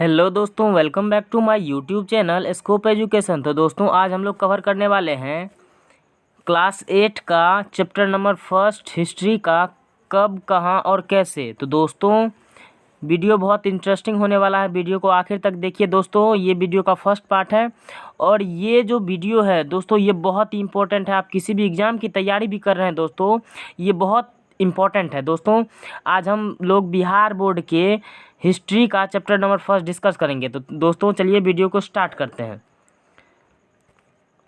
Hello दोस्तों, welcome back to my YouTube channel scope education. तो दोस्तों आज हम लोग कवर करने वाले हैं क्लास 8 का चैप्टर नंबर फर्स्ट हिस्ट्री का कब, कहाँ और कैसे। तो दोस्तों वीडियो बहुत इंटरेस्टिंग होने वाला है, वीडियो को आखिर तक देखिए। दोस्तों ये वीडियो का फर्स्ट पार्ट है और ये जो वीडियो है दोस्तों ये बहुत ही इंपॉर्टेंट है। आप किसी भी एग्ज़ाम की तैयारी भी कर रहे हैं दोस्तों, ये बहुत इम्पॉर्टेंट है। दोस्तों आज हम लोग बिहार बोर्ड के हिस्ट्री का चैप्टर नंबर फर्स्ट डिस्कस करेंगे। तो दोस्तों चलिए वीडियो को स्टार्ट करते हैं।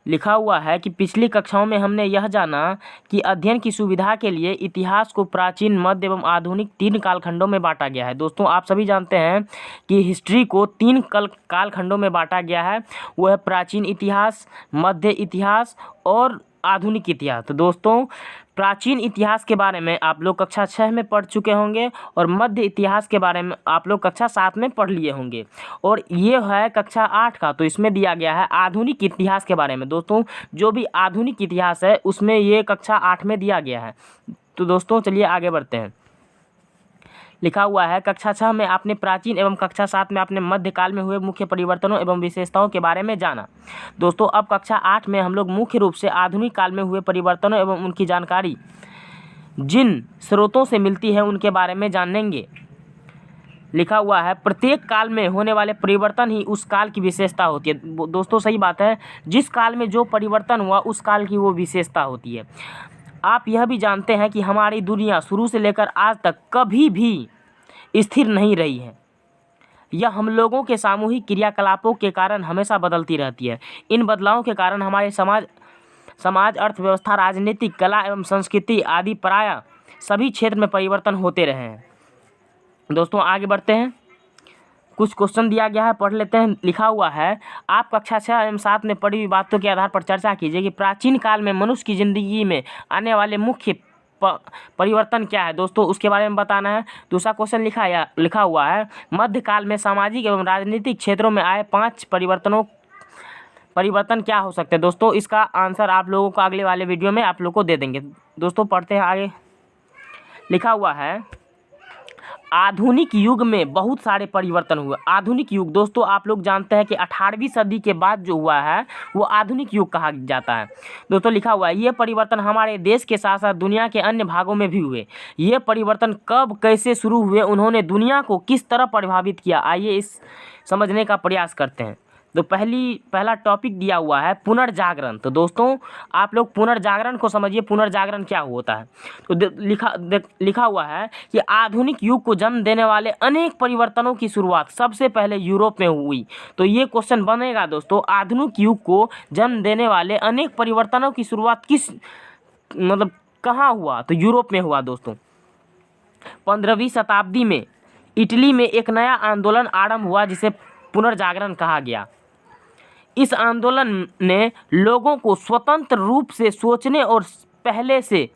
लिखा हुआ है कि पिछली कक्षाओं में हमने यह जाना कि अध्ययन की सुविधा के लिए इतिहास को प्राचीन, मध्य एवं आधुनिक 3 कालखंडों में बांटा गया है। दोस्तों आप सभी जानते हैं कि हिस्ट्री को 3 कालखंडों में बांटा गया है। वो है प्राचीन इतिहास, मध्य इतिहास और आधुनिक इतिहास। तो दोस्तों प्राचीन इतिहास के बारे में आप लोग कक्षा 6 में पढ़ चुके होंगे और मध्य इतिहास के बारे में आप लोग कक्षा 7 में पढ़ लिए होंगे। और ये है कक्षा 8 का, तो इसमें दिया गया है आधुनिक इतिहास के बारे में। दोस्तों जो भी आधुनिक इतिहास है उसमें ये कक्षा 8 में दिया गया है। तो दोस्तों चलिए आगे बढ़ते हैं। लिखा हुआ है कक्षा 6 में आपने प्राचीन एवं कक्षा 7 में आपने मध्यकाल में हुए मुख्य परिवर्तनों एवं विशेषताओं के बारे में जाना। दोस्तों अब कक्षा 8 में हम लोग मुख्य रूप से आधुनिक काल में हुए परिवर्तनों एवं उनकी जानकारी जिन स्रोतों से मिलती है उनके बारे में जानेंगे। लिखा हुआ है प्रत्येक काल में होने वाले परिवर्तन ही उस काल की विशेषता होती है। दोस्तों सही बात है, जिस काल में जो परिवर्तन हुआ उस काल की वो विशेषता होती है। आप यह भी जानते हैं कि हमारी दुनिया शुरू से लेकर आज तक कभी भी स्थिर नहीं रही है। यह हम लोगों के सामूहिक क्रियाकलापों के कारण हमेशा बदलती रहती है। इन बदलावों के कारण हमारे समाज, अर्थव्यवस्था, राजनीतिक, कला एवं संस्कृति आदि प्रायः सभी क्षेत्र में परिवर्तन होते रहे हैं। दोस्तों आगे बढ़ते हैं। कुछ क्वेश्चन दिया गया है, पढ़ लेते हैं। लिखा हुआ है आप कक्षा 6 एवं 7 में पढ़ी हुई बातों के आधार पर चर्चा कीजिए कि प्राचीन काल में मनुष्य की जिंदगी में आने वाले मुख्य परिवर्तन क्या है। दोस्तों उसके बारे में बताना है। दूसरा क्वेश्चन लिखा हुआ है मध्यकाल में सामाजिक एवं राजनीतिक क्षेत्रों में आए 5 परिवर्तन क्या हो सकते हैं। दोस्तों इसका आंसर आप लोगों को अगले वाले वीडियो में आप लोग को दे देंगे। दोस्तों पढ़ते हैं आगे। लिखा हुआ है आधुनिक युग में बहुत सारे परिवर्तन हुए। आधुनिक युग दोस्तों आप लोग जानते हैं कि 18वीं सदी के बाद जो हुआ है वो आधुनिक युग कहा जाता है। दोस्तों लिखा हुआ है ये परिवर्तन हमारे देश के साथ साथ दुनिया के अन्य भागों में भी हुए। ये परिवर्तन कब, कैसे शुरू हुए, उन्होंने दुनिया को किस तरह प्रभावित किया, आइए इस समझने का प्रयास करते हैं। तो पहला टॉपिक दिया हुआ है पुनर्जागरण। तो दोस्तों आप लोग पुनर्जागरण को समझिए, पुनर्जागरण क्या होता है। तो लिखा हुआ है कि आधुनिक युग को जन्म देने वाले अनेक परिवर्तनों की शुरुआत सबसे पहले यूरोप में हुई। तो ये क्वेश्चन बनेगा दोस्तों, आधुनिक युग को जन्म देने वाले अनेक परिवर्तनों की शुरुआत कहाँ हुआ, तो यूरोप में हुआ। दोस्तों 15वीं शताब्दी में इटली में एक नया आंदोलन आरंभ हुआ जिसे पुनर्जागरण कहा गया। इस आंदोलन ने लोगों को स्वतंत्र रूप से सोचने और पहले से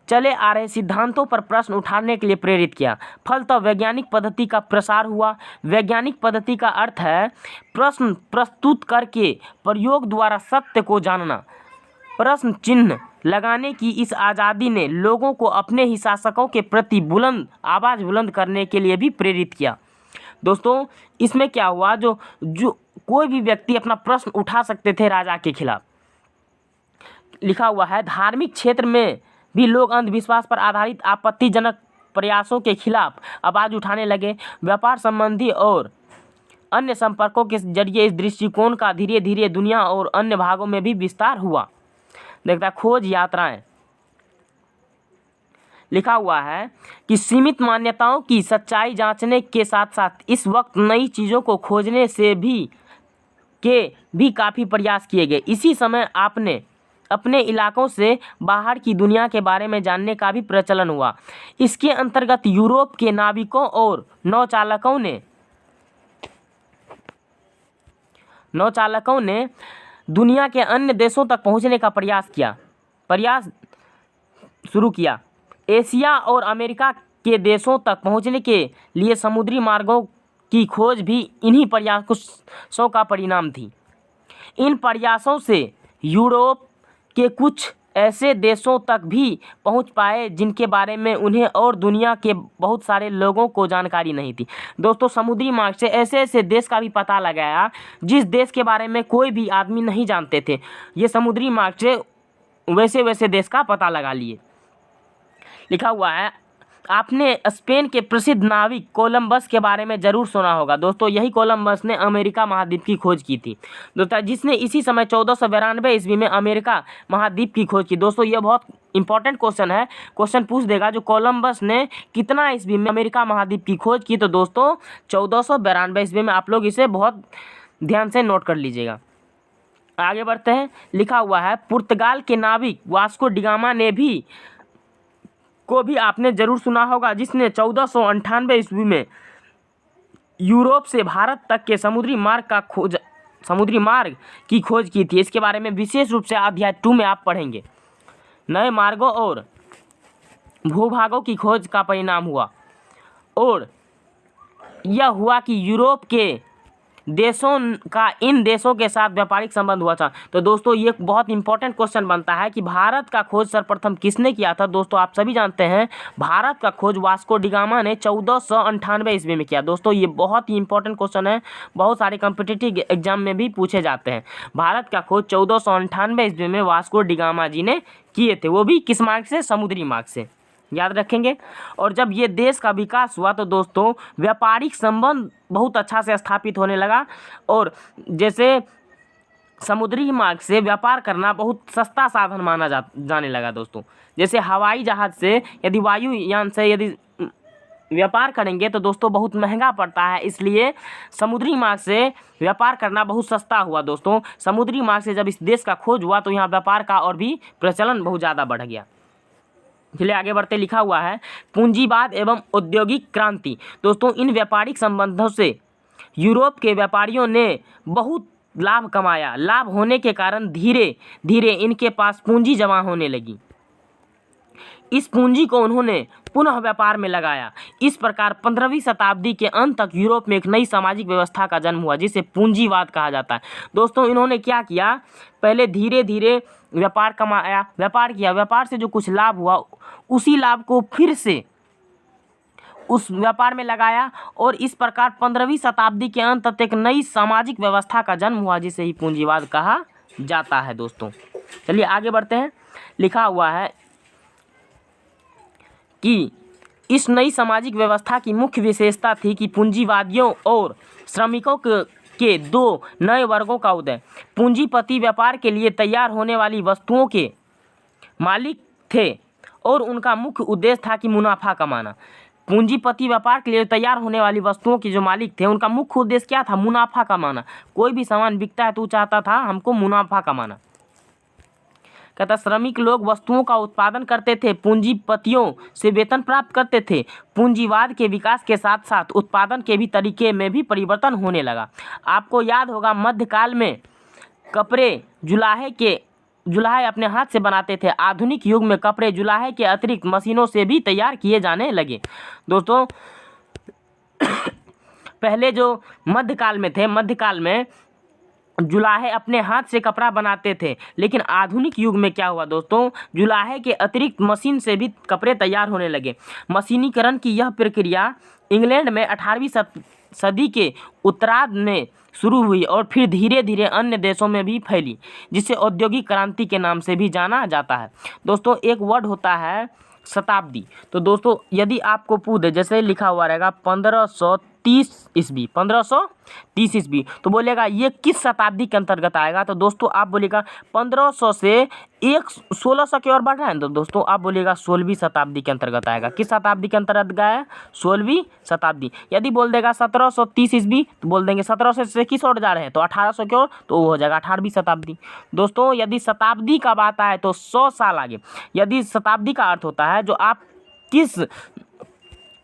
चले आ रहे सिद्धांतों पर प्रश्न उठाने के लिए प्रेरित किया। फलतः वैज्ञानिक पद्धति का प्रसार हुआ। वैज्ञानिक पद्धति का अर्थ है प्रश्न प्रस्तुत करके प्रयोग द्वारा सत्य को जानना। प्रश्न चिन्ह लगाने की इस आज़ादी ने लोगों को अपने ही शासकों के प्रति आवाज़ बुलंद करने के लिए भी प्रेरित किया। दोस्तों इसमें क्या हुआ, जो कोई भी व्यक्ति अपना प्रश्न उठा सकते थे राजा के खिलाफ। लिखा हुआ है धार्मिक क्षेत्र में भी लोग अंधविश्वास पर आधारित आपत्तिजनक प्रयासों के खिलाफ आवाज़ उठाने लगे। व्यापार संबंधी और अन्य संपर्कों के जरिए इस दृष्टिकोण का धीरे धीरे दुनिया और अन्य भागों में भी विस्तार हुआ। देखता खोज यात्राएं। लिखा हुआ है कि सीमित मान्यताओं की सच्चाई जांचने के साथ साथ इस वक्त नई चीज़ों को खोजने से भी काफ़ी प्रयास किए गए। इसी समय आपने अपने इलाकों से बाहर की दुनिया के बारे में जानने का भी प्रचलन हुआ। इसके अंतर्गत यूरोप के नाविकों और नौचालकों ने दुनिया के अन्य देशों तक पहुंचने का प्रयास शुरू किया। एशिया और अमेरिका के देशों तक पहुंचने के लिए समुद्री मार्गों की खोज भी इन्हीं प्रयासों का परिणाम थी। इन प्रयासों से यूरोप के कुछ ऐसे देशों तक भी पहुंच पाए जिनके बारे में उन्हें और दुनिया के बहुत सारे लोगों को जानकारी नहीं थी। दोस्तों समुद्री मार्ग से ऐसे ऐसे देश का भी पता लगाया जिस देश के बारे में कोई भी आदमी नहीं जानते थे। ये समुद्री मार्ग से वैसे वैसे देश का पता लगा लिए। लिखा हुआ है, आपने स्पेन के प्रसिद्ध नाविक कोलंबस के बारे में ज़रूर सुना होगा। दोस्तों यही कोलंबस ने अमेरिका महाद्वीप की खोज की थी दोस्तों, जिसने इसी समय 1492 ईस्वी में अमेरिका महाद्वीप की खोज की। दोस्तों ये बहुत इंपॉर्टेंट क्वेश्चन है, क्वेश्चन पूछ देगा जो कोलंबस ने कितना ईस्वी में अमेरिका महाद्वीप की खोज की। तो दोस्तों 1492 ईस्वी में। आप लोग इसे बहुत ध्यान से नोट कर लीजिएगा। आगे बढ़ते हैं। लिखा हुआ है, पुर्तगाल के नाविक वास्को डिगामा ने भी को भी आपने जरूर सुना होगा, जिसने 1498 ईस्वी में यूरोप से भारत तक के समुद्री मार्ग की खोज की थी। इसके बारे में विशेष रूप से अध्याय 2 में आप पढ़ेंगे। नए मार्गों और भूभागों की खोज का परिणाम हुआ और यह हुआ कि यूरोप के देशों का इन देशों के साथ व्यापारिक संबंध हुआ था। तो दोस्तों ये बहुत इंपॉर्टेंट क्वेश्चन बनता है कि भारत का खोज सर्वप्रथम किसने किया था। दोस्तों आप सभी जानते हैं भारत का खोज वास्को डिगामा ने 1498 ईस्वी में किया। दोस्तों ये बहुत ही इंपॉर्टेंट क्वेश्चन है, बहुत सारे कॉम्पिटिटिव एग्जाम में भी पूछे जाते हैं। भारत का खोज 1498 ईस्वी में वास्को डिगामा जी ने किए थे, वो भी किस मार्ग से, समुद्री मार्ग से, याद रखेंगे। और जब ये देश का विकास हुआ तो दोस्तों व्यापारिक संबंध बहुत अच्छा से स्थापित होने लगा और जैसे समुद्री मार्ग से व्यापार करना बहुत सस्ता साधन माना जाने लगा। दोस्तों जैसे हवाई जहाज़ से यदि वायुयान से यदि व्यापार करेंगे तो दोस्तों बहुत महंगा पड़ता है, इसलिए समुद्री मार्ग से व्यापार करना बहुत सस्ता हुआ। दोस्तों समुद्री मार्ग से जब इस देश का खोज हुआ तो यहाँ व्यापार का और भी प्रचलन बहुत ज़्यादा बढ़ गया। चलिए आगे बढ़ते। लिखा हुआ है, पूंजीवाद एवं औद्योगिक क्रांति। दोस्तों इन व्यापारिक संबंधों से यूरोप के व्यापारियों ने बहुत लाभ कमाया। लाभ होने के कारण धीरे धीरे इनके पास पूंजी जमा होने लगी। इस पूंजी को उन्होंने पुनः व्यापार में लगाया। इस प्रकार 15वीं शताब्दी के अंत तक यूरोप में एक नई सामाजिक व्यवस्था का जन्म हुआ जिसे पूंजीवाद कहा जाता है। दोस्तों इन्होंने क्या किया, पहले धीरे धीरे व्यापार कमाया, व्यापार किया, व्यापार से जो कुछ लाभ हुआ उसी लाभ को फिर से उस व्यापार में लगाया और इस प्रकार 15वीं शताब्दी के अंत तक एक नई सामाजिक व्यवस्था का जन्म हुआ जिसे ही पूंजीवाद कहा जाता है। दोस्तों चलिए आगे बढ़ते हैं। लिखा हुआ है कि इस नई सामाजिक व्यवस्था की मुख्य विशेषता थी कि पूंजीवादियों और श्रमिकों के दो नए वर्गों का उदय। पूंजीपति व्यापार के लिए तैयार होने वाली वस्तुओं के मालिक थे और उनका मुख्य उद्देश्य था कि मुनाफा कमाना। पूंजीपति व्यापार के लिए तैयार होने वाली वस्तुओं के जो मालिक थे उनका मुख्य उद्देश्य क्या था, मुनाफा कमाना। कोई भी सामान बिकता है तो चाहता था हमको मुनाफा कमाना। कहता श्रमिक लोग वस्तुओं का उत्पादन करते थे, पूंजीपतियों से वेतन प्राप्त करते थे। पूंजीवाद के विकास के साथ साथ उत्पादन के भी तरीके में भी परिवर्तन होने लगा। आपको याद होगा मध्यकाल में कपड़े जुलाहे अपने हाथ से बनाते थे। आधुनिक युग में कपड़े जुलाहे के अतिरिक्त मशीनों से भी तैयार किए जाने लगे। दोस्तों पहले जो मध्यकाल में थे, मध्यकाल में जुलाहे अपने हाथ से कपड़ा बनाते थे, लेकिन आधुनिक युग में क्या हुआ दोस्तों, जुलाहे के अतिरिक्त मशीन से भी कपड़े तैयार होने लगे। मशीनीकरण की यह प्रक्रिया इंग्लैंड में 18वीं सदी के उत्तरार्ध में शुरू हुई और फिर धीरे धीरे अन्य देशों में भी फैली, जिसे औद्योगिक क्रांति के नाम से भी जाना जाता है। दोस्तों एक वर्ड होता है शताब्दी। तो दोस्तों यदि आपको पूछे, जैसे लिखा हुआ रहेगा 1530 ईस्वी, तो बोलेगा ये किस शताब्दी के अंतर्गत आएगा। तो दोस्तों आप बोलेगा 1500 से 1600 की ओर बढ़ रहा है, तो दोस्तों आप बोलेगा 16वीं शताब्दी के अंतर्गत आएगा। किस शताब्दी के अंतर्गत आया, 16वीं शताब्दी। यदि बोल देगा 1730 ईस्वी तो बोल देंगे 1700 से किस ओर जा रहे हैं, तो 1800 की ओर, तो वो हो जाएगा 18वीं शताब्दी। दोस्तों यदि शताब्दी का बात आए तो 100 साल आगे। यदि शताब्दी का अर्थ होता है जो आप किस,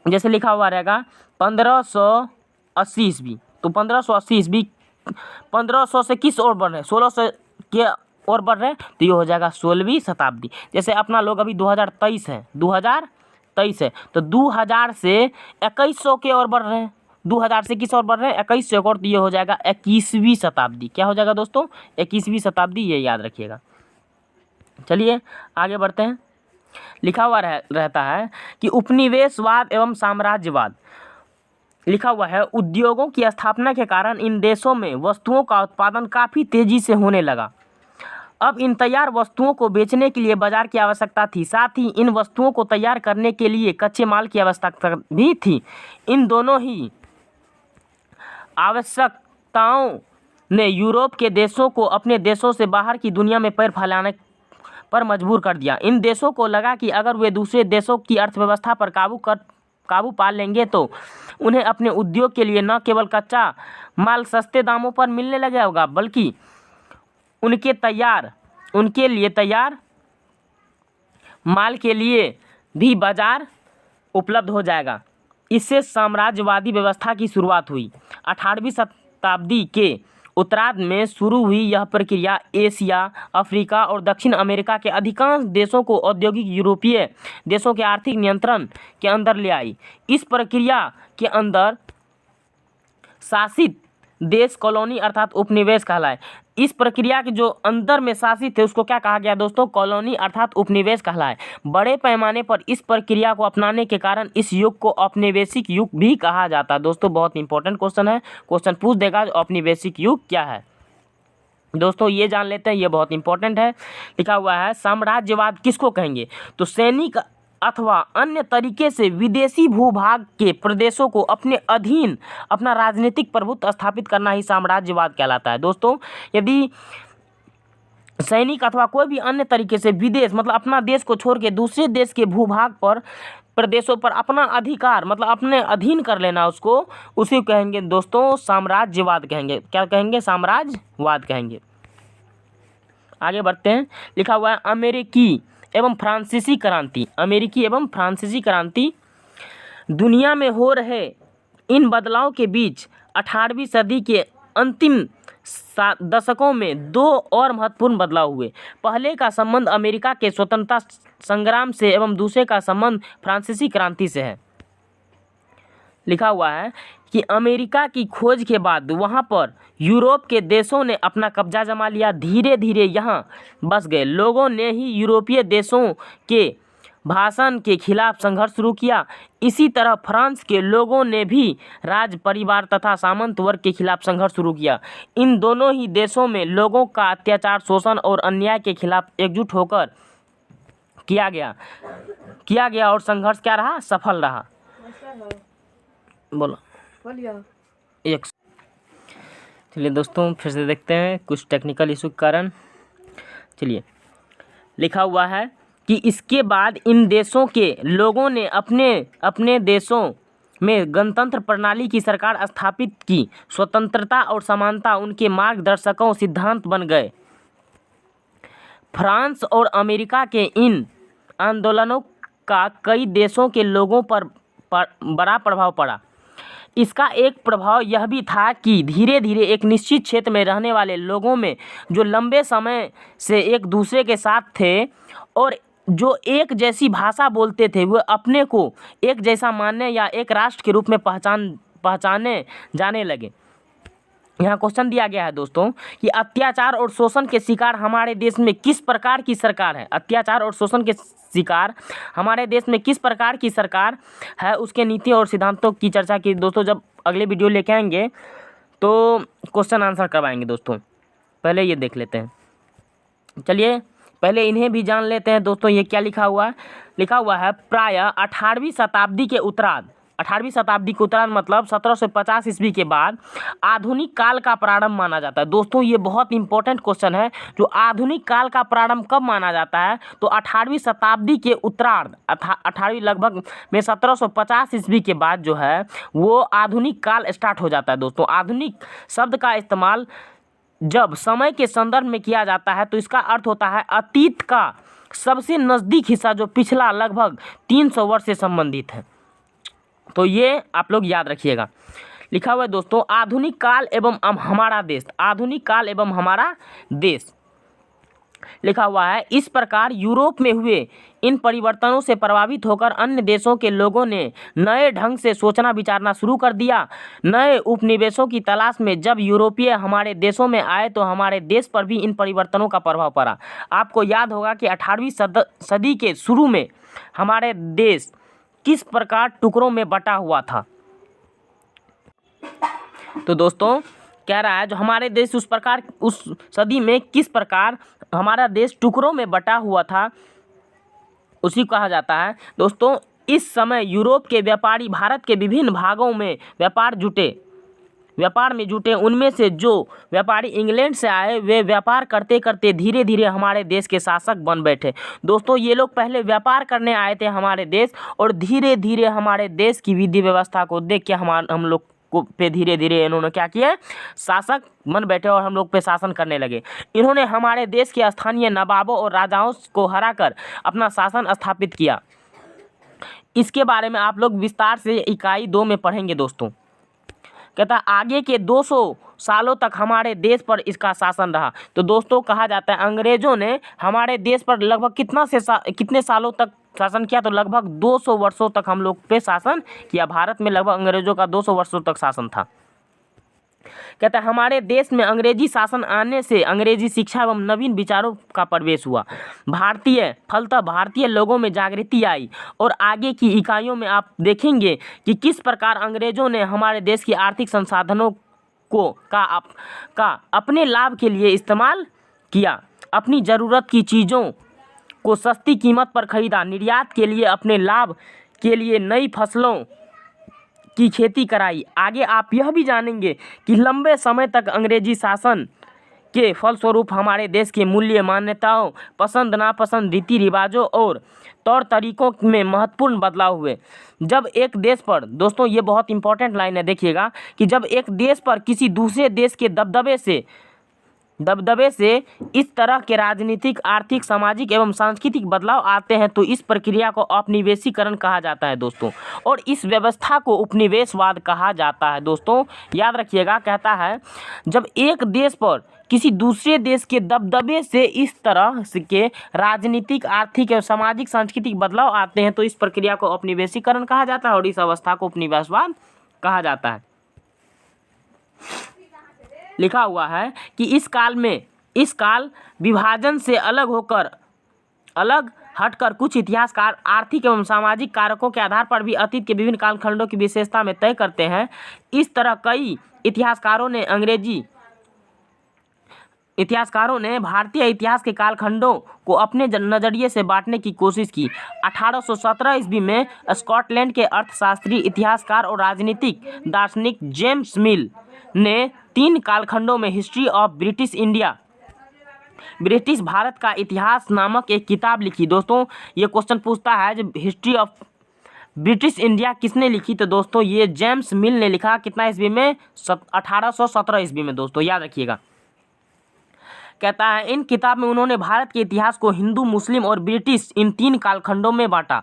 जैसे लिखा हुआ रहेगा 1580 ईस्वी, तो 1580 ईस्वी 1500 से किस ओर बढ़ रहे हैं, 1600 के ओर बढ़ रहे हैं, तो ये हो जाएगा 16वीं शताब्दी। जैसे अपना लोग अभी 2023 है, 2023 है, तो 2000 से 2100 के ओर बढ़ रहे हैं। 2000 से किस ओर बढ़ रहे हैं, 2100 की ओर, तो ये हो जाएगा 21वीं शताब्दी। क्या हो जाएगा दोस्तों, 21वीं शताब्दी, ये याद रखिएगा। चलिए आगे बढ़ते हैं। लिखा हुआ रहता है कि उपनिवेशवाद एवं साम्राज्यवाद। लिखा हुआ है उद्योगों की स्थापना के कारण इन देशों में वस्तुओं का उत्पादन काफ़ी तेजी से होने लगा। अब इन तैयार वस्तुओं को बेचने के लिए बाजार की आवश्यकता थी, साथ ही इन वस्तुओं को तैयार करने के लिए कच्चे माल की आवश्यकता भी थी। इन दोनों ही आवश्यकताओं ने यूरोप के देशों को अपने देशों से बाहर की दुनिया में पैर फैलाने पर मजबूर कर दिया। इन देशों को लगा कि अगर वे दूसरे देशों की अर्थव्यवस्था पर काबू पा लेंगे तो उन्हें अपने उद्योग के लिए न केवल कच्चा माल सस्ते दामों पर मिलने लगा होगा, बल्कि उनके लिए तैयार माल के लिए भी बाजार उपलब्ध हो जाएगा। इससे साम्राज्यवादी व्यवस्था की शुरुआत हुई। 18वीं शताब्दी के उत्तरार्ध में शुरू हुई यह प्रक्रिया एशिया, अफ्रीका और दक्षिण अमेरिका के अधिकांश देशों को औद्योगिक यूरोपीय देशों के आर्थिक नियंत्रण के अंदर ले आई। इस प्रक्रिया के अंदर शासित देश कॉलोनी अर्थात उपनिवेश कहलाए। इस प्रक्रिया के जो अंदर में शासित थे उसको क्या कहा गया दोस्तों? कॉलोनी अर्थात उपनिवेश कहलाए। बड़े पैमाने पर इस प्रक्रिया को अपनाने के कारण इस युग को औपनिवेशिक युग भी कहा जाता है। दोस्तों बहुत इंपॉर्टेंट क्वेश्चन है, क्वेश्चन पूछ देगा औपनिवेशिक युग क्या है। दोस्तों ये जान लेते हैं, ये बहुत इंपॉर्टेंट है। लिखा हुआ है साम्राज्यवाद किसको कहेंगे? तो सैनिक अथवा अन्य तरीके से विदेशी भूभाग के प्रदेशों को अपने अधीन अपना राजनीतिक प्रभुत्व स्थापित करना ही साम्राज्यवाद कहलाता है। दोस्तों यदि सैनिक अथवा कोई भी अन्य तरीके से विदेश मतलब अपना देश को छोड़ के दूसरे देश के भूभाग पर प्रदेशों पर अपना अधिकार मतलब अपने अधीन कर लेना उसको, उसी कहेंगे दोस्तों साम्राज्यवाद कहेंगे। क्या कहेंगे? साम्राज्यवाद कहेंगे। आगे बढ़ते हैं। लिखा हुआ है अमेरिकी एवं फ्रांसीसी क्रांति। अमेरिकी एवं फ्रांसीसी क्रांति। दुनिया में हो रहे इन बदलाव के बीच 18वीं सदी के अंतिम दशकों में दो और महत्वपूर्ण बदलाव हुए। पहले का संबंध अमेरिका के स्वतंत्रता संग्राम से एवं दूसरे का संबंध फ्रांसीसी क्रांति से है। लिखा हुआ है कि अमेरिका की खोज के बाद वहां पर यूरोप के देशों ने अपना कब्जा जमा लिया। धीरे धीरे यहाँ बस गए लोगों ने ही यूरोपीय देशों के भाषण के खिलाफ संघर्ष शुरू किया। इसी तरह फ्रांस के लोगों ने भी राज परिवार तथा सामंत वर्ग के खिलाफ संघर्ष शुरू किया। इन दोनों ही देशों में लोगों का अत्याचार, शोषण और अन्याय के खिलाफ एकजुट होकर किया गया और संघर्ष क्या रहा? सफल रहा। बोलो एक। चलिए दोस्तों फिर से देखते हैं कुछ टेक्निकल इशू के कारण। चलिए लिखा हुआ है कि इसके बाद इन देशों के लोगों ने अपने अपने देशों में गणतंत्र प्रणाली की सरकार स्थापित की। स्वतंत्रता और समानता उनके मार्गदर्शकों सिद्धांत बन गए। फ्रांस और अमेरिका के इन आंदोलनों का कई देशों के लोगों पर बड़ा प्रभाव पड़ा। इसका एक प्रभाव यह भी था कि धीरे धीरे एक निश्चित क्षेत्र में रहने वाले लोगों में जो लंबे समय से एक दूसरे के साथ थे और जो एक जैसी भाषा बोलते थे वह अपने को एक जैसा मानने या एक राष्ट्र के रूप में पहचाने जाने लगे। यहाँ क्वेश्चन दिया गया है दोस्तों कि अत्याचार और शोषण के शिकार हमारे देश में किस प्रकार की सरकार है? अत्याचार और शोषण के शिकार हमारे देश में किस प्रकार की सरकार है, उसके नीति और सिद्धांतों की चर्चा की। दोस्तों जब अगले वीडियो लेके आएंगे तो क्वेश्चन आंसर करवाएंगे। दोस्तों पहले ये देख लेते हैं। चलिए पहले इन्हें भी जान लेते हैं। दोस्तों ये क्या लिखा हुआ है? लिखा हुआ है प्रायः 18वीं शताब्दी के उत्तरार्ध। 18वीं शताब्दी के उत्तरार्ध मतलब 1750 ईस्वी के बाद आधुनिक काल का प्रारंभ माना जाता है। दोस्तों ये बहुत इंपॉर्टेंट क्वेश्चन है। जो आधुनिक काल का प्रारंभ कब माना जाता है? तो 18वीं शताब्दी के उत्तरार्ध 18वीं लगभग में 1750 ईस्वी के बाद जो है वो आधुनिक काल स्टार्ट हो जाता है। दोस्तों आधुनिक शब्द का इस्तेमाल जब समय के संदर्भ में किया जाता है तो इसका अर्थ होता है अतीत का सबसे नज़दीक हिस्सा जो पिछला लगभग 300 वर्ष से संबंधित है। तो ये आप लोग याद रखिएगा। लिखा हुआ है दोस्तों आधुनिक काल एवं हमारा देश। आधुनिक काल एवं हमारा देश। लिखा हुआ है, इस प्रकार यूरोप में हुए इन परिवर्तनों से प्रभावित होकर अन्य देशों के लोगों ने नए ढंग से सोचना विचारना शुरू कर दिया। नए उपनिवेशों की तलाश में जब यूरोपीय हमारे देशों में आए तो हमारे देश पर भी इन परिवर्तनों का प्रभाव पड़ा। आपको याद होगा कि 18वीं सदी के शुरू में हमारे देश किस प्रकार टुकड़ों में बटा हुआ था। तो दोस्तों कह रहा है जो हमारे देश उस सदी में किस प्रकार हमारा देश टुकड़ों में बटा हुआ था, उसी कहा जाता है। दोस्तों इस समय यूरोप के व्यापारी भारत के विभिन्न भागों में व्यापार में जुटे। उनमें से जो व्यापारी इंग्लैंड से आए वे व्यापार करते करते धीरे धीरे हमारे देश के शासक बन बैठे। दोस्तों ये लोग पहले व्यापार करने आए थे हमारे देश, और धीरे धीरे हमारे देश की विधि व्यवस्था को देख के हम लोग को पे धीरे धीरे इन्होंने क्या किया, शासक बन बैठे और हम लोग पे शासन करने लगे। इन्होंने हमारे देश के स्थानीय नवाबों और राजाओं को हराकर अपना शासन स्थापित किया। इसके बारे में आप लोग विस्तार से इकाई 2 में पढ़ेंगे। दोस्तों कहता आगे के 200 सालों तक हमारे देश पर इसका शासन रहा। तो दोस्तों कहा जाता है अंग्रेजों ने हमारे देश पर लगभग कितने सालों तक शासन किया, तो लगभग 200 वर्षों तक हम लोग पे शासन किया। भारत में लगभग अंग्रेजों का 200 वर्षों तक शासन था। कहता है हमारे देश में अंग्रेजी शासन आने से अंग्रेजी शिक्षा एवं नवीन विचारों का प्रवेश हुआ। फलतः भारतीय लोगों में जागृति आई, और आगे की इकाइयों में आप देखेंगे कि किस प्रकार अंग्रेजों ने हमारे देश की आर्थिक संसाधनों का अपने लाभ के लिए इस्तेमाल किया। अपनी ज़रूरत की चीज़ों को सस्ती कीमत पर खरीदा। निर्यात के लिए अपने लाभ के लिए नई फसलों की खेती कराई। आगे आप यह भी जानेंगे कि लंबे समय तक अंग्रेजी शासन के फलस्वरूप हमारे देश के मूल्य मान्यताओं, पसंद नापसंद, रीति रिवाजों और तौर तरीकों में महत्वपूर्ण बदलाव हुए। जब एक देश पर, दोस्तों ये बहुत इंपॉर्टेंट लाइन है, देखिएगा कि जब एक देश पर किसी दूसरे देश के दबदबे से इस तरह के राजनीतिक, आर्थिक, सामाजिक एवं सांस्कृतिक बदलाव आते हैं तो इस प्रक्रिया को औपनिवेशीकरण कहा जाता है दोस्तों, और इस व्यवस्था को उपनिवेशवाद कहा जाता है। दोस्तों याद रखिएगा, कहता है जब एक देश पर किसी दूसरे देश के दबदबे से इस तरह के राजनीतिक, आर्थिक एवं सामाजिक, सांस्कृतिक बदलाव आते हैं तो इस प्रक्रिया को औपनिवेशीकरण कहा जाता है, और इस अवस्था को उपनिवेशवाद कहा जाता है। लिखा हुआ है कि इस काल विभाजन से अलग हटकर कुछ इतिहासकार आर्थिक एवं सामाजिक कारकों के आधार पर भी अतीत के विभिन्न कालखंडों की विशेषता में तय करते हैं। इस तरह कई इतिहासकारों ने भारतीय इतिहास के कालखंडों को अपने नज़रिए से बांटने की कोशिश की। 1817 ईस्वी में स्कॉटलैंड के अर्थशास्त्री, इतिहासकार और राजनीतिक दार्शनिक जेम्स मिल ने 3 कालखंडों में हिस्ट्री ऑफ ब्रिटिश भारत का इतिहास नामक एक किताब लिखी। दोस्तों ये क्वेश्चन पूछता है जब हिस्ट्री ऑफ ब्रिटिश इंडिया किसने लिखी, तो दोस्तों ये जेम्स मिल ने लिखा। कितना ईस्वी में? 1817 ईस्वी में। दोस्तों याद रखिएगा। कहता है इन किताब में उन्होंने भारत के इतिहास को हिंदू, मुस्लिम और ब्रिटिश इन 3 कालखंडों में बांटा।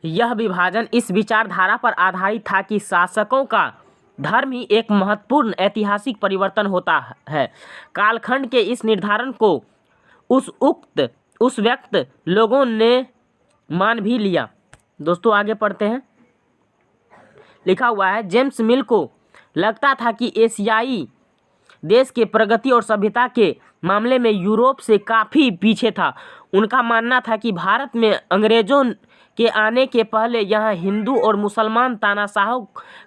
यह विभाजन इस विचारधारा पर आधारित था कि शासकों का धर्म ही एक महत्वपूर्ण ऐतिहासिक परिवर्तन होता है। कालखंड के इस निर्धारण को उस व्यक्त लोगों ने मान भी लिया। दोस्तों आगे पढ़ते हैं। लिखा हुआ है जेम्स मिल को लगता था कि एशियाई देश के प्रगति और सभ्यता के मामले में यूरोप से काफ़ी पीछे था। उनका मानना था कि भारत में अंग्रेजों के आने के पहले यहाँ हिंदू और मुसलमान तानाशाहों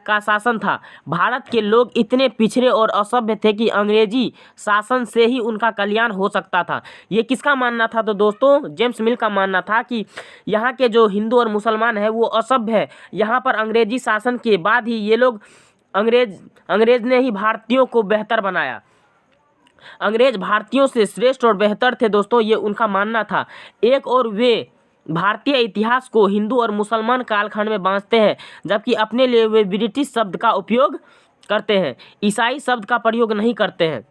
का शासन था। भारत के लोग इतने पिछड़े और असभ्य थे कि अंग्रेजी शासन से ही उनका कल्याण हो सकता था। ये किसका मानना था? तो दोस्तों जेम्स मिल का मानना था कि यहाँ के जो हिंदू और मुसलमान हैं वो असभ्य है। यहाँ पर अंग्रेजी शासन के बाद ही ये लोग अंग्रेज ने ही भारतीयों को बेहतर बनाया। अंग्रेज भारतीयों से श्रेष्ठ और बेहतर थे। दोस्तों ये उनका मानना था। एक और वे भारतीय इतिहास को हिंदू और मुसलमान कालखंड में बांटते हैं, जबकि अपने लिए वे ब्रिटिश शब्द का उपयोग करते हैं, ईसाई शब्द का प्रयोग नहीं करते हैं।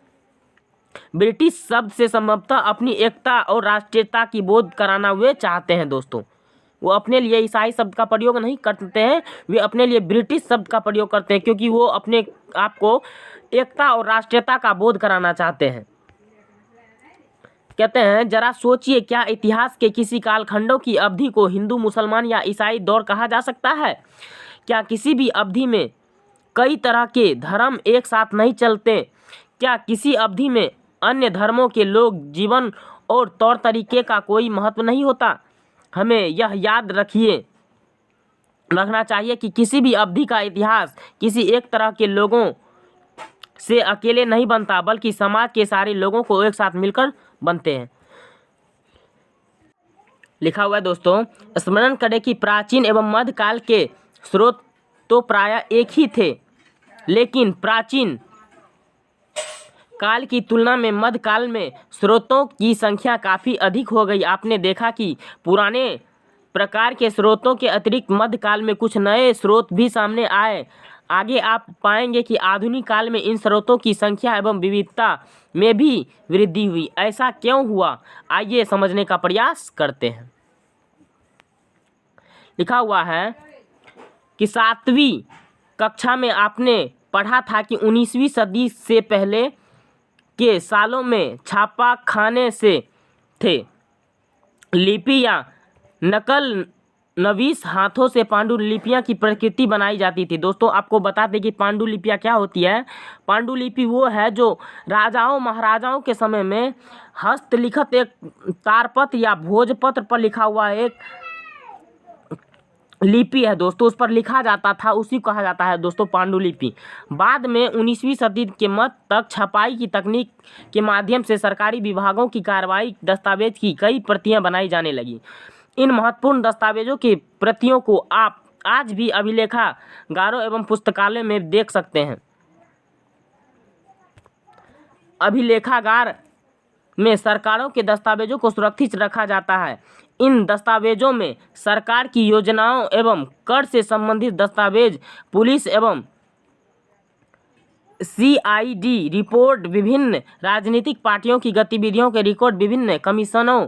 ब्रिटिश शब्द से संभवतः अपनी एकता और राष्ट्रीयता की बोध कराना वे चाहते हैं। दोस्तों वो अपने लिए ईसाई शब्द का प्रयोग नहीं करते हैं, वे अपने लिए ब्रिटिश शब्द का प्रयोग करते हैं, क्योंकि वो अपने आप को एकता और राष्ट्रीयता का बोध कराना चाहते हैं। कहते हैं जरा सोचिए, क्या इतिहास के किसी कालखंडों की अवधि को हिंदू, मुसलमान या ईसाई दौर कहा जा सकता है? क्या किसी भी अवधि में कई तरह के धर्म एक साथ नहीं चलते? क्या किसी अवधि में अन्य धर्मों के लोग जीवन और तौर तरीके का कोई महत्व नहीं होता? हमें यह याद रखना चाहिए कि किसी भी अवधि का इतिहास किसी एक तरह के लोगों से अकेले नहीं बनता, बल्कि समाज के सारे लोगों को एक साथ मिलकर बनते हैं। लिखा हुआ है दोस्तों, स्मरण करें कि प्राचीन एवं मध्यकाल के स्रोत तो प्रायः एक ही थे, लेकिन प्राचीन काल की तुलना में मध्यकाल में स्रोतों की संख्या काफ़ी अधिक हो गई। आपने देखा कि पुराने प्रकार के स्रोतों के अतिरिक्त मध्यकाल में कुछ नए स्रोत भी सामने आए। आगे आप पाएंगे कि आधुनिक काल में इन स्रोतों की संख्या एवं विविधता में भी वृद्धि हुई। ऐसा क्यों हुआ, आइए समझने का प्रयास करते हैं। लिखा हुआ है कि 7वीं कक्षा में आपने पढ़ा था कि 19वीं सदी से पहले के सालों में छापा खाने से थे लिपि या नकल नवीस हाथों से पांडुलिपियां की प्रकृति बनाई जाती थी। दोस्तों आपको बता दें कि पांडुलिपियां क्या होती है। पांडुलिपि वो है जो राजाओं महाराजाओं के समय में हस्तलिखित एक तारपत्र या भोजपत्र पर लिखा हुआ एक लिपि है दोस्तों, उस पर लिखा जाता था, उसी को कहा जाता है दोस्तों पांडुलिपि। बाद में 19वीं सदी के मध्य तक छपाई की तकनीक के माध्यम से सरकारी विभागों की कार्रवाई दस्तावेज की कई प्रतियां बनाई जाने लगी। इन महत्वपूर्ण दस्तावेजों की प्रतियों को आप आज भी अभिलेखागारों एवं पुस्तकालयों में देख सकते हैं। अभिलेखागार में सरकारों के दस्तावेजों को सुरक्षित रखा जाता है। इन दस्तावेजों में सरकार की योजनाओं एवं कर से संबंधित दस्तावेज, पुलिस एवं CID रिपोर्ट, विभिन्न राजनीतिक पार्टियों की गतिविधियों के रिकॉर्ड, विभिन्न कमीशनों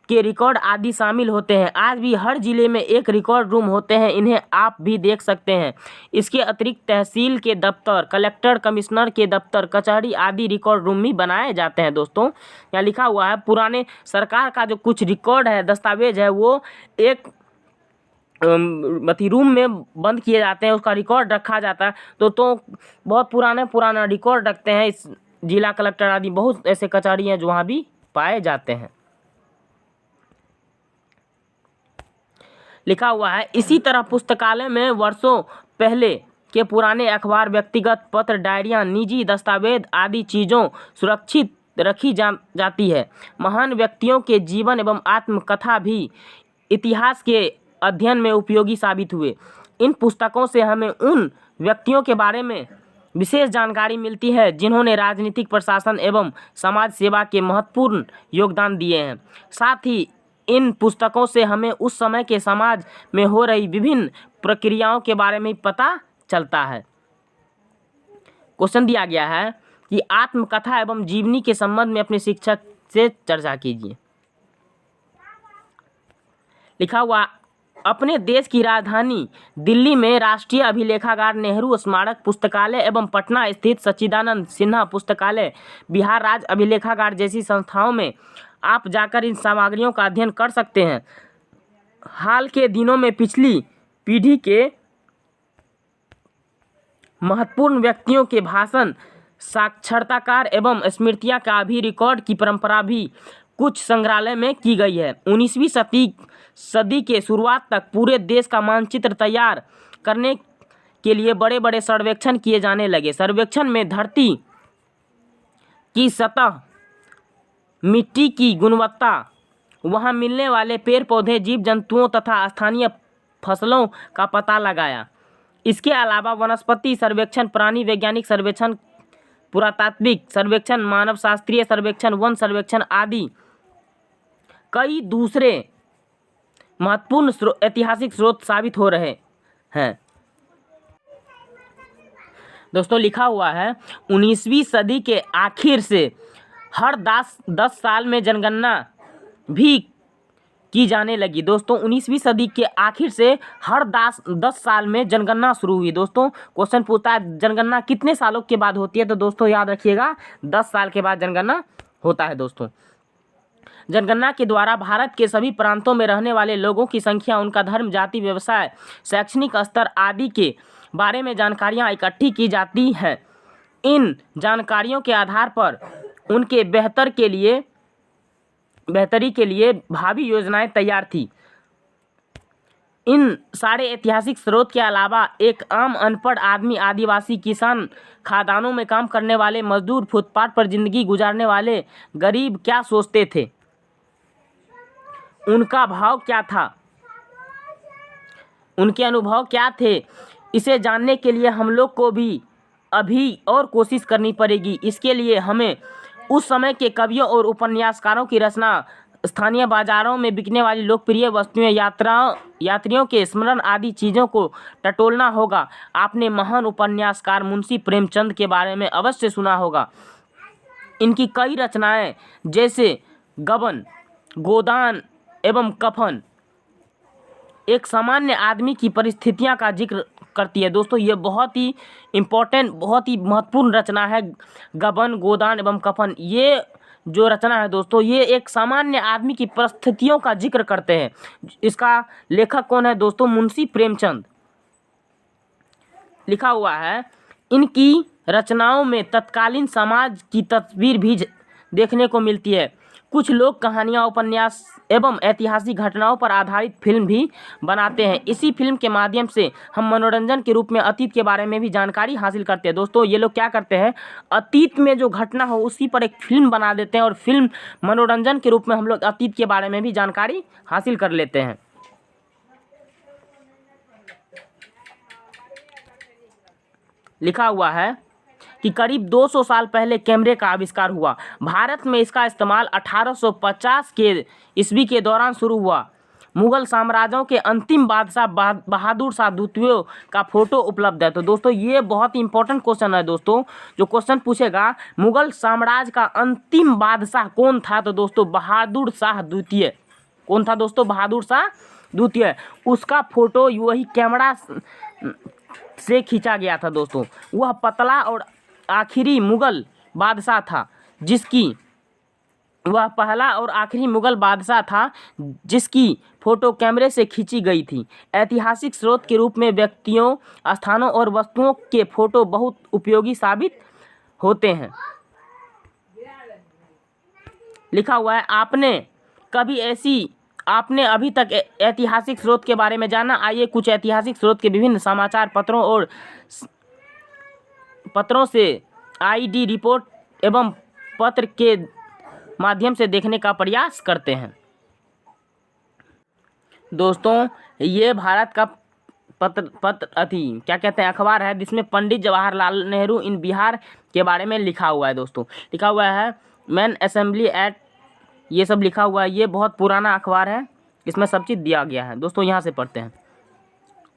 के रिकॉर्ड आदि शामिल होते हैं। आज भी हर जिले में एक रिकॉर्ड रूम होते हैं, इन्हें आप भी देख सकते हैं। इसके अतिरिक्त तहसील के दफ्तर, कलेक्टर, कमिश्नर के दफ्तर, कचहरी आदि रिकॉर्ड रूम भी बनाए जाते हैं। दोस्तों यहाँ लिखा हुआ है पुराने सरकार का जो कुछ रिकॉर्ड है, दस्तावेज है, वो एक रूम में बंद किए जाते हैं, उसका रिकॉर्ड रखा जाता है। तो बहुत पुराना रिकॉर्ड रखते हैं। इस जिला कलेक्टर आदि बहुत ऐसे कचहरी हैं जो वहाँ भी पाए जाते हैं। लिखा हुआ है इसी तरह पुस्तकालय में वर्षों पहले के पुराने अखबार, व्यक्तिगत पत्र, डायरियां, निजी दस्तावेज आदि चीज़ों सुरक्षित रखी जाती है। महान व्यक्तियों के जीवन एवं आत्मकथा भी इतिहास के अध्ययन में उपयोगी साबित हुए। इन पुस्तकों से हमें उन व्यक्तियों के बारे में विशेष जानकारी मिलती है जिन्होंने राजनीतिक, प्रशासन एवं समाज सेवा के महत्वपूर्ण योगदान दिए हैं। साथ ही इन पुस्तकों से हमें उस समय के समाज में हो रही विभिन्न प्रक्रियाओं के बारे में पता चलता है। क्वेश्चन दिया गया है कि आत्मकथा एवं जीवनी के संबंध में अपने शिक्षक से चर्चा कीजिए। लिखा हुआ अपने देश की राजधानी दिल्ली में राष्ट्रीय अभिलेखागार, नेहरू स्मारक पुस्तकालय एवं पटना स्थित सच्चिदानंद सिन्हा पुस्तकालय, बिहार राज्य अभिलेखागार जैसी संस्थाओं में आप जाकर इन सामग्रियों का अध्ययन कर सकते हैं। हाल के दिनों में पिछली पीढ़ी के महत्वपूर्ण व्यक्तियों के भाषण, साक्षात्कार एवं स्मृतियां का भी रिकॉर्ड की परंपरा भी कुछ संग्रहालय में की गई है। 19वीं सदी के शुरुआत तक पूरे देश का मानचित्र तैयार करने के लिए बड़े बड़े सर्वेक्षण किए जाने लगे। सर्वेक्षण में धरती की सतह, मिट्टी की गुणवत्ता, वहां मिलने वाले पेड़ पौधे, जीव जंतुओं तथा स्थानीय फसलों का पता लगाया। इसके अलावा वनस्पति सर्वेक्षण, प्राणी वैज्ञानिक सर्वेक्षण, पुरातात्विक सर्वेक्षण, मानव शास्त्रीय सर्वेक्षण, वन सर्वेक्षण आदि कई दूसरे महत्वपूर्ण ऐतिहासिक स्रोत साबित हो रहे हैं। दोस्तों लिखा हुआ है 19वीं सदी के आखिर से हर 10 साल में जनगणना भी की जाने लगी। दोस्तों 19वीं सदी के आखिर से हर 10 साल में जनगणना शुरू हुई। दोस्तों क्वेश्चन पूछता है जनगणना कितने सालों के बाद होती है, तो दोस्तों याद रखिएगा 10 साल के बाद जनगणना होता है दोस्तों। जनगणना के द्वारा भारत के सभी प्रांतों में रहने वाले लोगों की संख्या, उनका धर्म, जाति, व्यवसाय, शैक्षणिक स्तर आदि के बारे में जानकारियां इकट्ठी की जाती हैं। इन जानकारियों के आधार पर उनके बेहतरी के लिए भावी योजनाएं तैयार थी। इन सारे ऐतिहासिक स्रोत के अलावा एक आम अनपढ़ आदमी, आदिवासी, किसान, खदानों में काम करने वाले मजदूर, फुटपाथ पर जिंदगी गुजारने वाले गरीब क्या सोचते थे, उनका भाव क्या था, उनके अनुभव क्या थे, इसे जानने के लिए हम लोग को भी अभी और कोशिश करनी पड़ेगी। इसके लिए हमें उस समय के कवियों और उपन्यासकारों की रचना, स्थानीय बाजारों में बिकने वाली लोकप्रिय वस्तुएं, यात्रियों के स्मरण आदि चीज़ों को टटोलना होगा। आपने महान उपन्यासकार मुंशी प्रेमचंद के बारे में अवश्य सुना होगा। इनकी कई रचनाएं जैसे गबन, गोदान एवं कफन एक सामान्य आदमी की परिस्थितियां का जिक्र करती है। दोस्तों ये बहुत ही इम्पोर्टेंट, बहुत ही महत्वपूर्ण रचना है गबन, गोदान एवं कफन। ये जो रचना है दोस्तों, ये एक सामान्य आदमी की परिस्थितियों का जिक्र करते हैं। इसका लेखक कौन है दोस्तों? मुंशी प्रेमचंद लिखा हुआ है। इनकी रचनाओं में तत्कालीन समाज की तस्वीर भी देखने को मिलती है। कुछ लोग कहानियाँ, उपन्यास एवं ऐतिहासिक घटनाओं पर आधारित फिल्म भी बनाते हैं। इसी फिल्म के माध्यम से हम मनोरंजन के रूप में अतीत के बारे में भी जानकारी हासिल करते हैं। दोस्तों ये लोग क्या करते हैं, अतीत में जो घटना हो उसी पर एक फिल्म बना देते हैं और फिल्म मनोरंजन के रूप में हम लोग अतीत के बारे में भी जानकारी हासिल कर लेते हैं। लिखा हुआ है कि करीब 200 साल पहले कैमरे का आविष्कार हुआ। भारत में इसका इस्तेमाल 1850 के ईस्वी के दौरान शुरू हुआ। मुगल साम्राज्यों के अंतिम बादशाह बहादुर शाह द्वितीय का फोटो उपलब्ध है। तो दोस्तों ये बहुत ही इंपॉर्टेंट क्वेश्चन है दोस्तों। जो क्वेश्चन पूछेगा मुगल साम्राज्य का अंतिम बादशाह कौन था, तो दोस्तों बहादुर शाह द्वितीय। कौन था दोस्तों? बहादुर शाह द्वितीय। उसका फोटो वही कैमरा से खींचा गया था दोस्तों। वह पतला और आखिरी मुगल बादशाह था जिसकी फोटो कैमरे से खींची गई थी। ऐतिहासिक स्रोत के रूप में व्यक्तियों, स्थानों और वस्तुओं के फोटो बहुत उपयोगी साबित होते हैं। लिखा हुआ है आपने अभी तक ऐतिहासिक स्रोत के बारे में जाना। आइए कुछ ऐतिहासिक स्रोत के विभिन्न समाचार पत्रों से आईडी रिपोर्ट एवं पत्र के माध्यम से देखने का प्रयास करते हैं। दोस्तों ये भारत का क्या कहते हैं, अखबार है, जिसमें पंडित जवाहरलाल नेहरू इन बिहार के बारे में लिखा हुआ है। दोस्तों लिखा हुआ है मैन असेंबली एक्ट, ये सब लिखा हुआ है। ये बहुत पुराना अखबार है, इसमें सब चीज़ दिया गया है। दोस्तों यहाँ से पढ़ते हैं।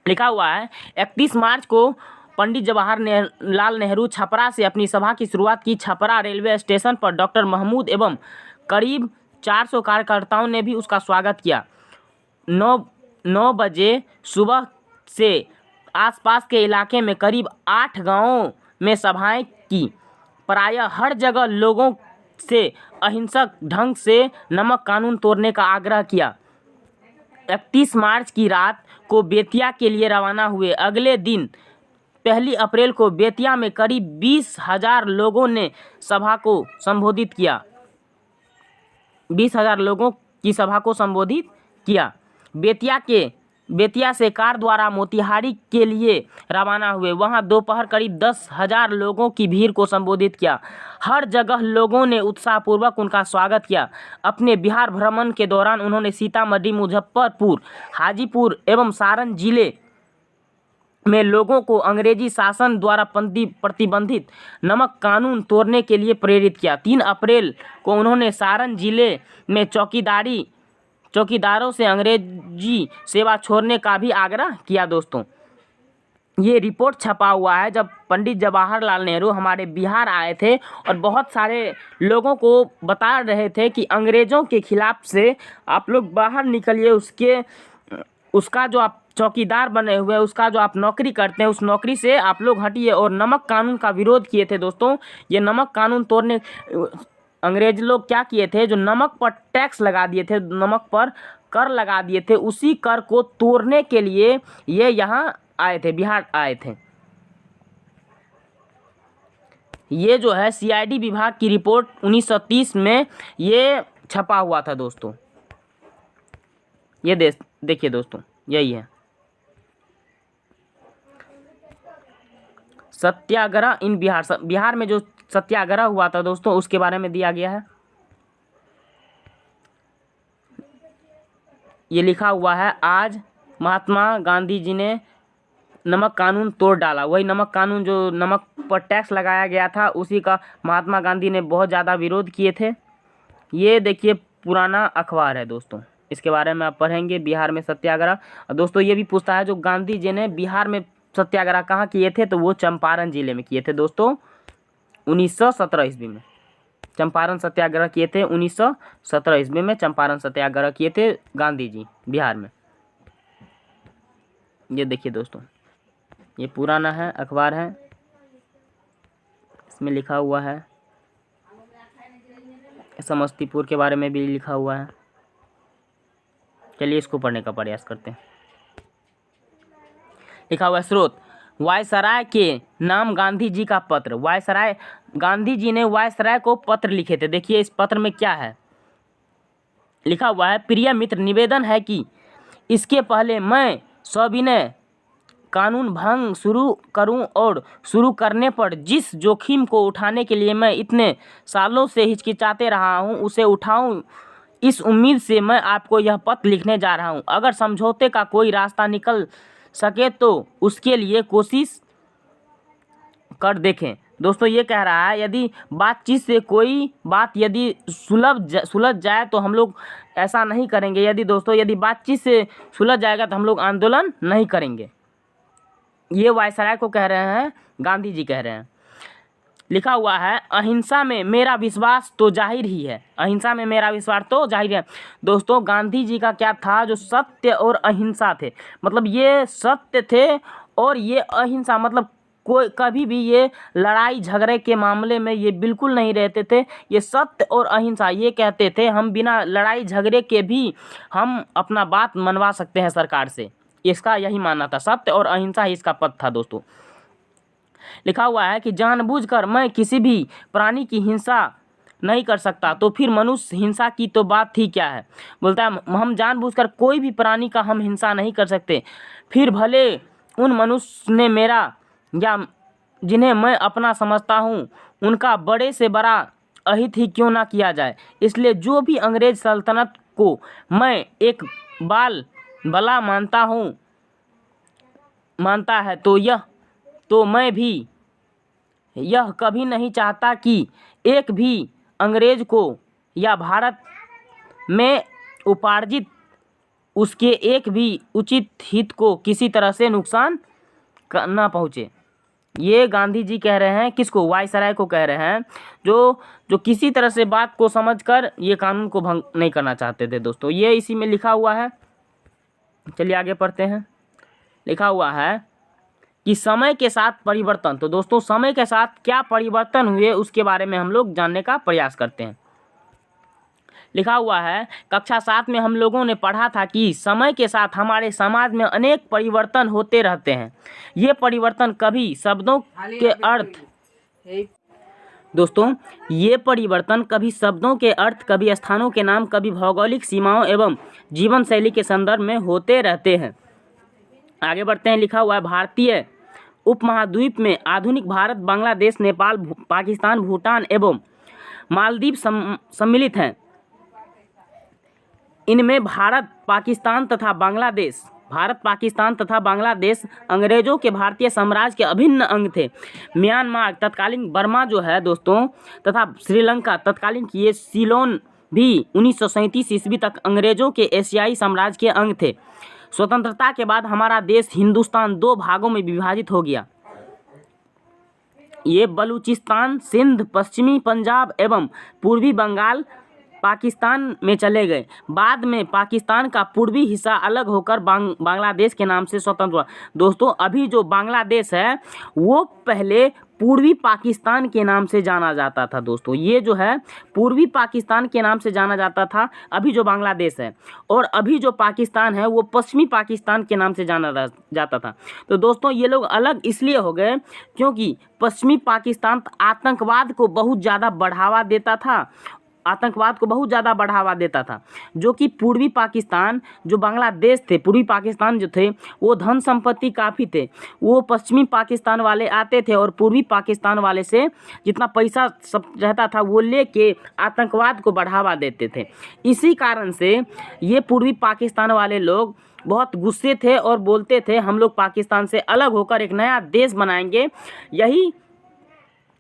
लिखा हुआ है 31 मार्च को पंडित जवाहरलाल नेहरू छपरा से अपनी सभा की शुरुआत की। छपरा रेलवे स्टेशन पर डॉक्टर महमूद एवं करीब 400 कार्यकर्ताओं ने भी उसका स्वागत किया। 9 बजे सुबह से आसपास के इलाके में करीब 8 गांवों में सभाएं की। प्रायः हर जगह लोगों से अहिंसक ढंग से नमक कानून तोड़ने का आग्रह किया। 31 मार्च की रात को बेतिया के लिए रवाना हुए। अगले दिन 1 अप्रैल को बेतिया में करीब 20,000 लोगों ने सभा को संबोधित किया। 20,000 लोगों की सभा को संबोधित किया। बेतिया से कार द्वारा मोतिहारी के लिए रवाना हुए। वहां दोपहर करीब 10,000 लोगों की भीड़ को संबोधित किया। हर जगह लोगों ने उत्साहपूर्वक उनका स्वागत किया। अपने बिहार भ्रमण के दौरान उन्होंने सीतामढ़ी, मुजफ्फरपुर, हाजीपुर एवं सारण जिले में लोगों को अंग्रेजी शासन द्वारा प्रतिबंधित नमक कानून तोड़ने के लिए प्रेरित किया। 3 अप्रैल को उन्होंने सारण जिले में चौकीदारों से अंग्रेजी सेवा छोड़ने का भी आग्रह किया। दोस्तों ये रिपोर्ट छपा हुआ है जब पंडित जवाहरलाल नेहरू हमारे बिहार आए थे और बहुत सारे लोगों को बता रहे थे कि अंग्रेज़ों के खिलाफ से आप लोग बाहर निकलिए, उसका जो आप चौकीदार बने हुए, उसका जो आप नौकरी करते हैं, उस नौकरी से आप लोग हटिए, और नमक कानून का विरोध किए थे। दोस्तों ये नमक कानून तोड़ने अंग्रेज लोग क्या किए थे, जो नमक पर टैक्स लगा दिए थे, नमक पर कर लगा दिए थे, उसी कर को तोड़ने के लिए ये यहाँ आए थे, बिहार आए थे। ये जो है सीआईडी विभाग की रिपोर्ट 1930 में ये छपा हुआ था दोस्तों। ये देखिए दोस्तों, यही है सत्याग्रह इन बिहार। बिहार में जो सत्याग्रह हुआ था दोस्तों, उसके बारे में दिया गया है। ये लिखा हुआ है, आज महात्मा गांधी जी ने नमक कानून तोड़ डाला। वही नमक कानून, जो नमक पर टैक्स लगाया गया था, उसी का महात्मा गांधी ने बहुत ज़्यादा विरोध किए थे। ये देखिए पुराना अखबार है दोस्तों, इसके बारे में आप पढ़ेंगे, बिहार में सत्याग्रह। और दोस्तों ये भी पूछता है, जो गांधी जी ने बिहार में सत्याग्रह कहाँ किए थे, तो वो चंपारण जिले में किए थे दोस्तों, 1917 ईस्वी में चंपारण सत्याग्रह किए थे। 1917 ईस्वी में चंपारण सत्याग्रह किए थे गांधी जी बिहार में। ये देखिए दोस्तों, ये पुराना है, अखबार है, इसमें लिखा हुआ है। समस्तीपुर के बारे में भी लिखा हुआ है। चलिए इसको पढ़ने का प्रयास करते हैं। लिखा हुआ है, स्रोत वायसराय के नाम गांधी जी का पत्र। वायसराय, गांधी जी ने वायसराय को पत्र लिखे थे। देखिए इस पत्र में क्या है लिखा हुआ है, प्रिय मित्र, निवेदन है कि इसके पहले मैं सविनय कानून भंग शुरू करूं और शुरू करने पर जिस जोखिम को उठाने के लिए मैं इतने सालों से हिचकिचाते रहा हूं, उसे उठाऊं, इस उम्मीद से मैं आपको यह पत्र लिखने जा रहा हूं। अगर समझौते का कोई रास्ता निकल सके तो उसके लिए कोशिश कर देखें। दोस्तों ये कह रहा है, यदि बातचीत से कोई बात यदि सुलझ जाए तो हम लोग ऐसा नहीं करेंगे। यदि बातचीत से सुलझ जाएगा तो हम लोग आंदोलन नहीं करेंगे। ये वायसराय को कह रहे हैं, गांधी जी कह रहे हैं। लिखा हुआ है, अहिंसा में मेरा विश्वास तो जाहिर ही है। अहिंसा में मेरा विश्वास तो जाहिर है। दोस्तों गांधी जी का क्या था, जो सत्य और अहिंसा थे। मतलब ये सत्य थे और ये अहिंसा, मतलब कोई कभी भी ये लड़ाई झगड़े के मामले में ये बिल्कुल नहीं रहते थे। ये सत्य और अहिंसा, ये कहते थे हम बिना लड़ाई झगड़े के भी हम अपना बात मनवा सकते हैं सरकार से। इसका यही मानना था, सत्य और अहिंसा ही इसका पद था दोस्तों। लिखा हुआ है कि जानबूझकर मैं किसी भी प्राणी की हिंसा नहीं कर सकता, तो फिर मनुष्य हिंसा की तो बात ही क्या है। बोलता है हम जानबूझकर कोई भी प्राणी का हम हिंसा नहीं कर सकते, फिर भले उन मनुष्य ने मेरा या जिन्हें मैं अपना समझता हूँ उनका बड़े से बड़ा अहित ही क्यों ना किया जाए। इसलिए जो भी अंग्रेज सल्तनत को मैं एक बला मानता है, तो मैं भी यह कभी नहीं चाहता कि एक भी अंग्रेज को या भारत में उपार्जित उसके एक भी उचित हित को किसी तरह से नुकसान न पहुँचे। ये गांधी जी कह रहे हैं, किसको, वायसराय को कह रहे हैं, जो किसी तरह से बात को समझकर ये कानून को भंग नहीं करना चाहते थे दोस्तों। ये इसी में लिखा हुआ है। चलिए आगे पढ़ते हैं। लिखा हुआ है कि समय के साथ परिवर्तन। तो दोस्तों समय के साथ क्या परिवर्तन हुए उसके बारे में हम लोग जानने का प्रयास करते हैं। लिखा हुआ है, कक्षा 7 में हम लोगों ने पढ़ा था कि समय के साथ हमारे समाज में अनेक परिवर्तन होते रहते हैं। ये परिवर्तन कभी शब्दों के अर्थ दोस्तों ये परिवर्तन कभी शब्दों के अर्थ, कभी स्थानों के नाम, कभी भौगोलिक सीमाओं एवं जीवन शैली के संदर्भ में होते रहते हैं। आगे बढ़ते हैं। लिखा हुआ है, भारतीय उपमहाद्वीप में आधुनिक भारत, बांग्लादेश, नेपाल, पाकिस्तान, भूटान एवं मालदीव सम्मिलित हैं। इनमें भारत, पाकिस्तान तथा बांग्लादेश अंग्रेजों के भारतीय साम्राज्य के अभिन्न अंग थे। म्यांमार, तत्कालीन बर्मा जो है दोस्तों, तथा श्रीलंका, तत्कालीन ये सीलोन भी 1937 ईस्वी तक अंग्रेजों के एशियाई साम्राज्य के अंग थे। स्वतंत्रता के बाद हमारा देश हिंदुस्तान 2 भागों में विभाजित हो गया। ये बलूचिस्तान, सिंध, पश्चिमी पंजाब एवं पूर्वी बंगाल पाकिस्तान में चले गए। बाद में पाकिस्तान का पूर्वी हिस्सा अलग होकर बांग्लादेश के नाम से स्वतंत्र हुआ। दोस्तों अभी जो बांग्लादेश है वो पहले पूर्वी पाकिस्तान के नाम से जाना जाता था दोस्तों। ये जो है पूर्वी पाकिस्तान के नाम से जाना जाता था अभी जो बांग्लादेश है, और अभी जो पाकिस्तान है वो पश्चिमी पाकिस्तान के नाम से जाना जाता था। तो दोस्तों ये लोग अलग इसलिए हो गए क्योंकि पश्चिमी पाकिस्तान आतंकवाद को बहुत ज़्यादा बढ़ावा देता था, जो कि पूर्वी पाकिस्तान जो बांग्लादेश थे, पूर्वी पाकिस्तान जो थे वो धन संपत्ति काफ़ी थे, वो पश्चिमी पाकिस्तान वाले आते थे और पूर्वी पाकिस्तान वाले से जितना पैसा सब रहता था वो लेके आतंकवाद को बढ़ावा देते थे। इसी कारण से ये पूर्वी पाकिस्तान वाले लोग बहुत गुस्से थे और बोलते थे हम लोग पाकिस्तान से अलग होकर एक नया देश बनाएंगे। यही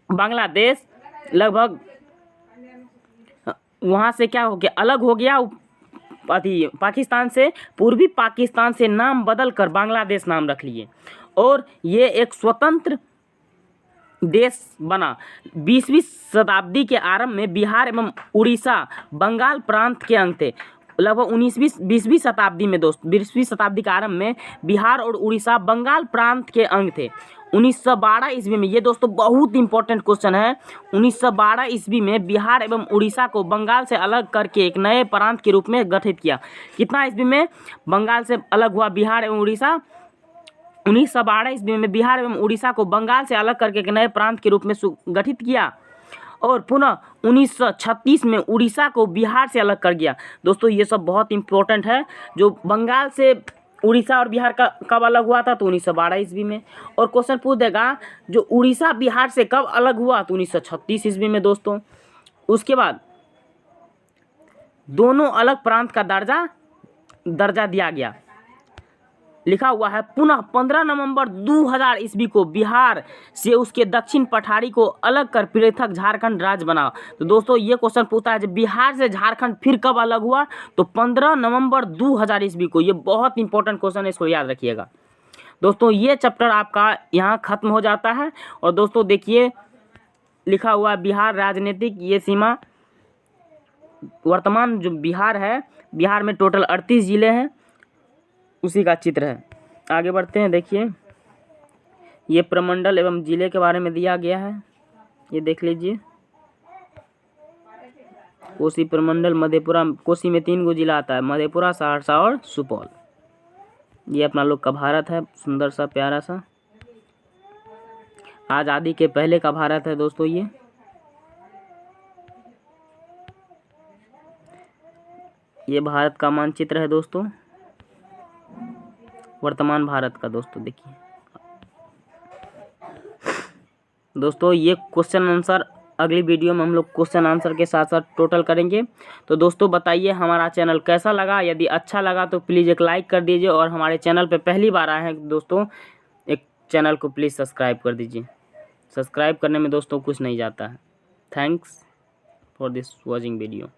बांग्लादेश लगभग वहाँ से क्या हो गया, अलग हो गया पाकिस्तान से, पूर्वी पाकिस्तान से नाम बदल कर बांग्लादेश नाम रख लिए और ये एक स्वतंत्र देश बना। 20वीं शताब्दी के आरंभ में बिहार एवं उड़ीसा बंगाल प्रांत के अंग थे। लगभग 20वीं शताब्दी में 20वीं शताब्दी के आरंभ में बिहार और उड़ीसा बंगाल प्रांत के अंग थे। 1912 ईस्वी में, ये दोस्तों बहुत इंपॉर्टेंट क्वेश्चन है, 1912 ईस्वी में बिहार एवं उड़ीसा को बंगाल से अलग करके एक नए प्रांत के रूप में गठित किया। कितना ईस्वी में बंगाल से अलग हुआ बिहार एवं उड़ीसा? 1912 ईस्वी में बिहार एवं उड़ीसा को बंगाल से अलग करके एक नए प्रांत के रूप में गठित किया और पुनः 1936 में उड़ीसा को बिहार से अलग कर दिया। दोस्तों ये सब बहुत इंपॉर्टेंट है। जो बंगाल से उड़ीसा और बिहार का कब अलग हुआ था? तो 1912 ईस्वी में। और क्वेश्चन पूछ देगा जो उड़ीसा बिहार से कब अलग हुआ? तो 1936 ईस्वी में दोस्तों। उसके बाद दोनों अलग प्रांत का दर्जा दिया गया। लिखा हुआ है पुनः 15 नवंबर 2000 ईस्वी को बिहार से उसके दक्षिण पठारी को अलग कर पृथक झारखंड राज्य बना। तो दोस्तों ये क्वेश्चन पूछता है जब बिहार से झारखंड फिर कब अलग हुआ? तो 15 नवंबर 2000 ईस्वी को। ये बहुत इंपॉर्टेंट क्वेश्चन है, इसको याद रखिएगा दोस्तों। ये चैप्टर आपका यहाँ खत्म हो जाता है। और दोस्तों देखिए लिखा हुआ बिहार राजनीतिक, ये सीमा वर्तमान जो बिहार है, बिहार में टोटल 38 जिले हैं, उसी का चित्र है। आगे बढ़ते हैं। देखिए ये प्रमंडल एवं जिले के बारे में दिया गया है, ये देख लीजिए। कोसी प्रमंडल मधेपुरा, कोसी में 3 गो जिला आता है, मधेपुरा, सहरसा और सुपौल। ये अपना लोग का भारत है, सुंदर सा प्यारा सा, आज़ादी के पहले का भारत है दोस्तों। ये भारत का मानचित्र है दोस्तों, वर्तमान भारत का। दोस्तों देखिए दोस्तों ये क्वेश्चन आंसर अगली वीडियो में हम लोग क्वेश्चन आंसर के साथ साथ टोटल करेंगे। तो दोस्तों बताइए हमारा चैनल कैसा लगा? यदि अच्छा लगा तो प्लीज़ एक लाइक कर दीजिए और हमारे चैनल पे पहली बार आए हैं दोस्तों, एक चैनल को प्लीज़ सब्सक्राइब कर दीजिए। सब्सक्राइब करने में दोस्तों कुछ नहीं जाता है। Thanks for this watching video.